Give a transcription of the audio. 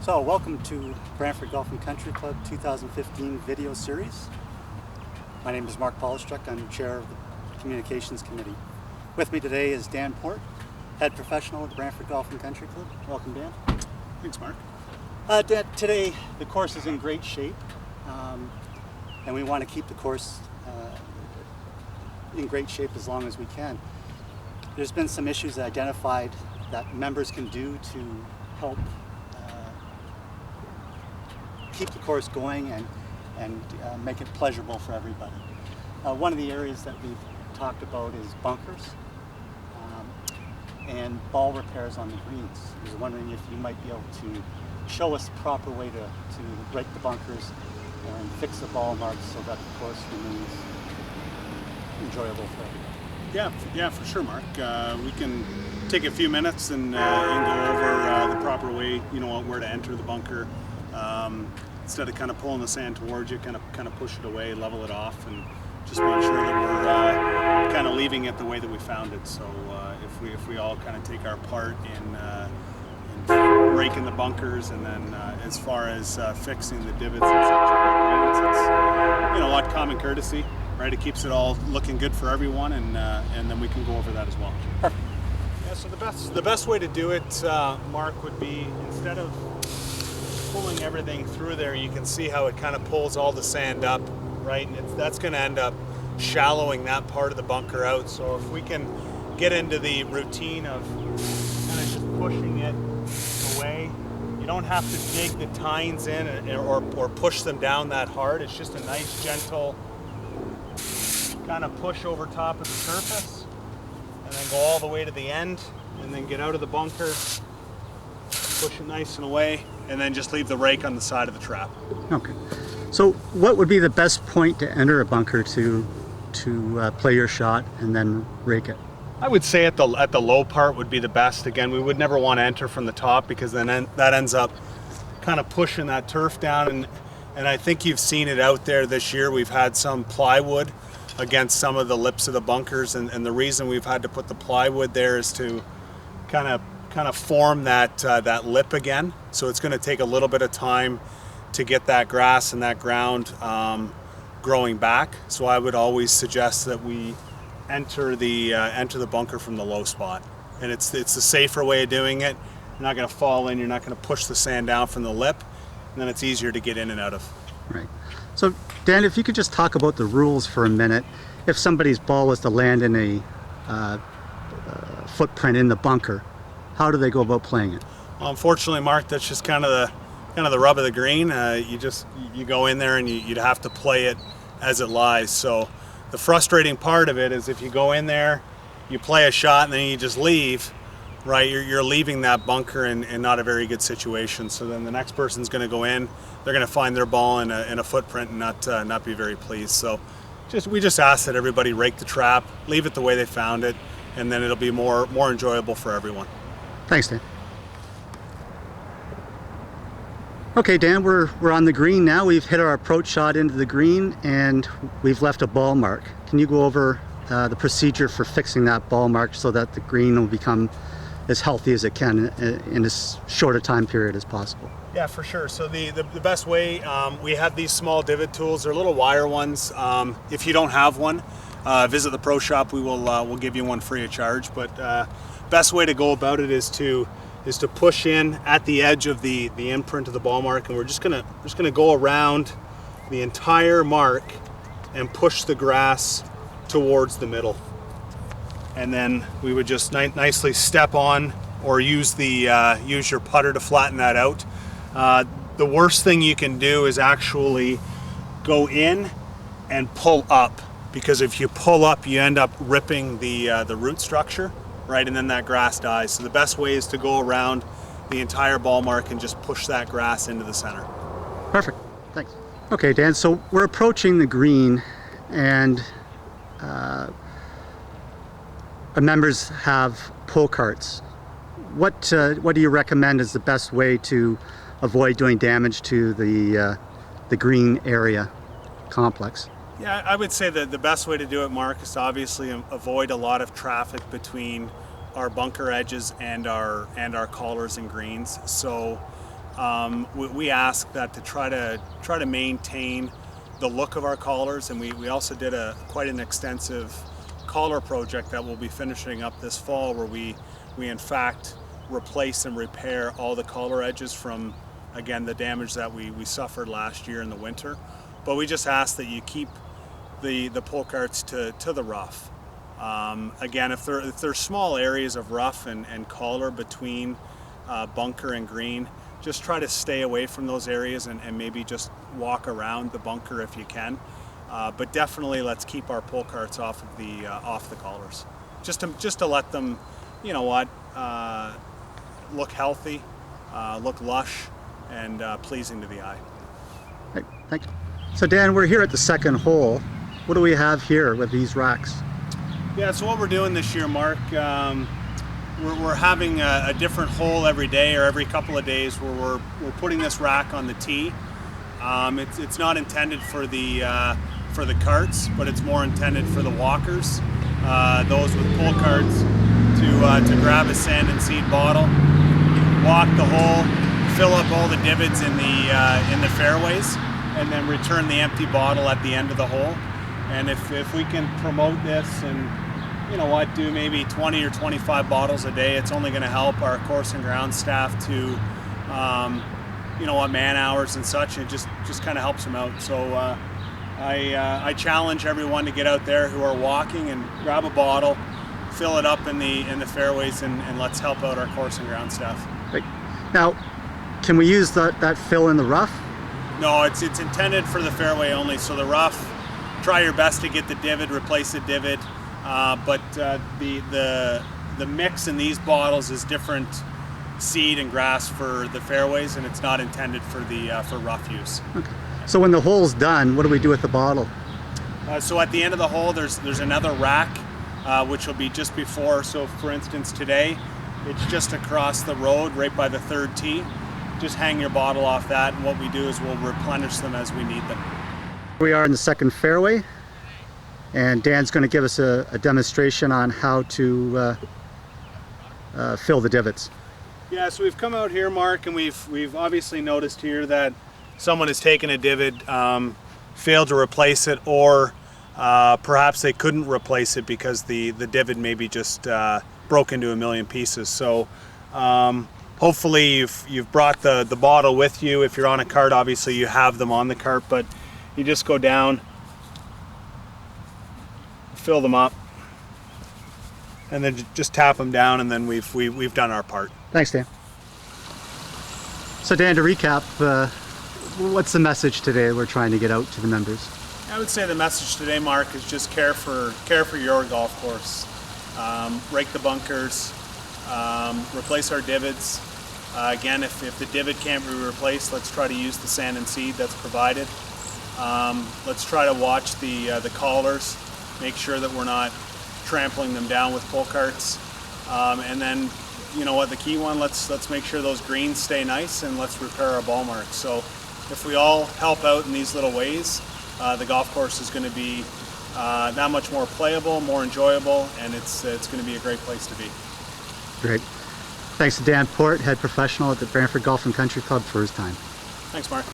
So, welcome to Brantford Golf and Country Club 2015 video series. My name is Mark Polistruck. I'm chair of the Communications Committee. With me today is Dan Poort, head professional at Brantford Golf and Country Club. Welcome, Dan. Thanks, Mark. Dan, today the course is in great shape, and we want to keep the course in great shape as long as we can. There's been some issues identified that members can do to help keep the course going and make it pleasurable for everybody. One of the areas that we've talked about is bunkers and ball repairs on the greens. I was wondering if you might be able to show us the proper way to break the bunkers and fix the ball marks so that the course remains enjoyable for everybody. Yeah, for sure, Mark. We can take a few minutes and go over the proper way, where to enter the bunker. Instead of kind of pulling the sand towards you, kind of push it away, level it off, and just make sure that we're kind of leaving it the way that we found it. So if we all kind of take our part in raking the bunkers, and then as far as fixing the divots and such, it's a lot of common courtesy, right? It keeps it all looking good for everyone, and then we can go over that as well. Perfect. Yeah. So the best way to do it, Mark, would be instead of pulling everything through there, you can see how it kind of pulls all the sand up, right? And that's going to end up shallowing that part of the bunker out. So if we can get into the routine of kind of just pushing it away, you don't have to dig the tines in or push them down that hard. It's just a nice, gentle kind of push over top of the surface, and then go all the way to the end, and then get out of the bunker, push it nice and away, and then just leave the rake on the side of the trap. Okay. So what would be the best point to enter a bunker to play your shot and then rake it? I would say at the low part would be the best. Again, we would never want to enter from the top, because then that ends up kind of pushing that turf down. And I think you've seen it out there this year. We've had some plywood against some of the lips of the bunkers, and the reason we've had to put the plywood there is to kind of form that lip again. So it's going to take a little bit of time to get that grass and that ground growing back. So I would always suggest that we enter the bunker from the low spot, and it's the safer way of doing it. You're not going to fall in. You're not going to push the sand down from the lip, and then it's easier to get in and out of. Right. So Dan, if you could just talk about the rules for a minute. If somebody's ball was to land in a footprint in the bunker, how do they go about playing it? Well, unfortunately, Mark, that's just kind of the rub of the green. You go in there and you'd have to play it as it lies. So the frustrating part of it is if you go in there, you play a shot, and then you just leave, right? You're leaving that bunker in not a very good situation. So then the next person's going to go in, they're going to find their ball in a footprint and not be very pleased. So we just ask that everybody rake the trap, leave it the way they found it, and then it'll be more enjoyable for everyone. Thanks, Dan. Okay, Dan, we're on the green now. We've hit our approach shot into the green, and we've left a ball mark. Can you go over the procedure for fixing that ball mark so that the green will become as healthy as it can in as short a time period as possible? Yeah, for sure. So the best way, we have these small divot tools. They're little wire ones. If you don't have one, visit the pro shop. We'll give you one free of charge. But best way to go about it is to push in at the edge of the imprint of the ball mark, and we're just gonna go around the entire mark and push the grass towards the middle. And then we would just nicely step on, or use your putter to flatten that out. The worst thing you can do is actually go in and pull up, because if you pull up, you end up ripping the root structure, right? And then that grass dies. So the best way is to go around the entire ball mark and just push that grass into the center. Perfect. Thanks. Okay, Dan, so we're approaching the green, and our members have pull carts. What do you recommend is the best way to avoid doing damage to the green area complex? Yeah, I would say that the best way to do it, Mark, is to obviously avoid a lot of traffic between our bunker edges and our collars and greens. So we ask that to try to maintain the look of our collars, and we also did quite an extensive collar project that we'll be finishing up this fall, where we in fact replace and repair all the collar edges from, again, the damage that we suffered last year in the winter. But we just ask that you keep the pull carts to the rough. Again, if there's small areas of rough and collar between bunker and green, just try to stay away from those areas and maybe just walk around the bunker if you can. But definitely let's keep our pull carts off of the collars, just to let them, you know what, look healthy, look lush, and pleasing to the eye. Right, thank you. So Dan, we're here at the second hole. What do we have here with these racks? Yeah, so what we're doing this year, Mark, we're having a different hole every day or every couple of days where we're putting this rack on the tee. It's not intended for the carts, but it's more intended for the walkers, those with pull carts, to grab a sand and seed bottle, walk the hole, fill up all the divots in the fairways, and then return the empty bottle at the end of the hole. And if we can promote this and, you know what, do maybe 20 or 25 bottles a day, it's only going to help our course and ground staff to, you know what, man hours and such. It just kind of helps them out. So I challenge everyone to get out there who are walking and grab a bottle, fill it up in the fairways, and let's help out our course and ground staff. Right. Now, can we use that fill in the rough? No, it's intended for the fairway only. So the rough, try your best to get the divot, replace the divot. But the mix in these bottles is different seed and grass for the fairways, and it's not intended for for rough use. Okay. So when the hole's done, what do we do with the bottle? So at the end of the hole, there's another rack, which will be just before. So for instance, today, it's just across the road, right by the third tee. Just hang your bottle off that, and what we do is we'll replenish them as we need them. We are in the second fairway, and Dan's going to give us a demonstration on how to fill the divots. Yeah, so we've come out here, Mark, and we've obviously noticed here that someone has taken a divot, failed to replace it, or perhaps they couldn't replace it because the divot maybe just broke into a million pieces. So hopefully you've brought the bottle with you. If you're on a cart, obviously you have them on the cart, but you just go down, fill them up, and then just tap them down, and then we've done our part. Thanks, Dan. So Dan, to recap, what's the message today we're trying to get out to the members? I would say the message today, Mark, is just care for your golf course. Rake the bunkers, replace our divots. Again, if the divot can't be replaced, let's try to use the sand and seed that's provided. Let's try to watch the collars, make sure that we're not trampling them down with pull carts. And then, you know what, the key one, let's make sure those greens stay nice, and let's repair our ball marks. So if we all help out in these little ways, the golf course is going to be that much more playable, more enjoyable, and it's going to be a great place to be. Great. Thanks to Dan Poort, head professional at the Brantford Golf and Country Club, for his time. Thanks, Mark.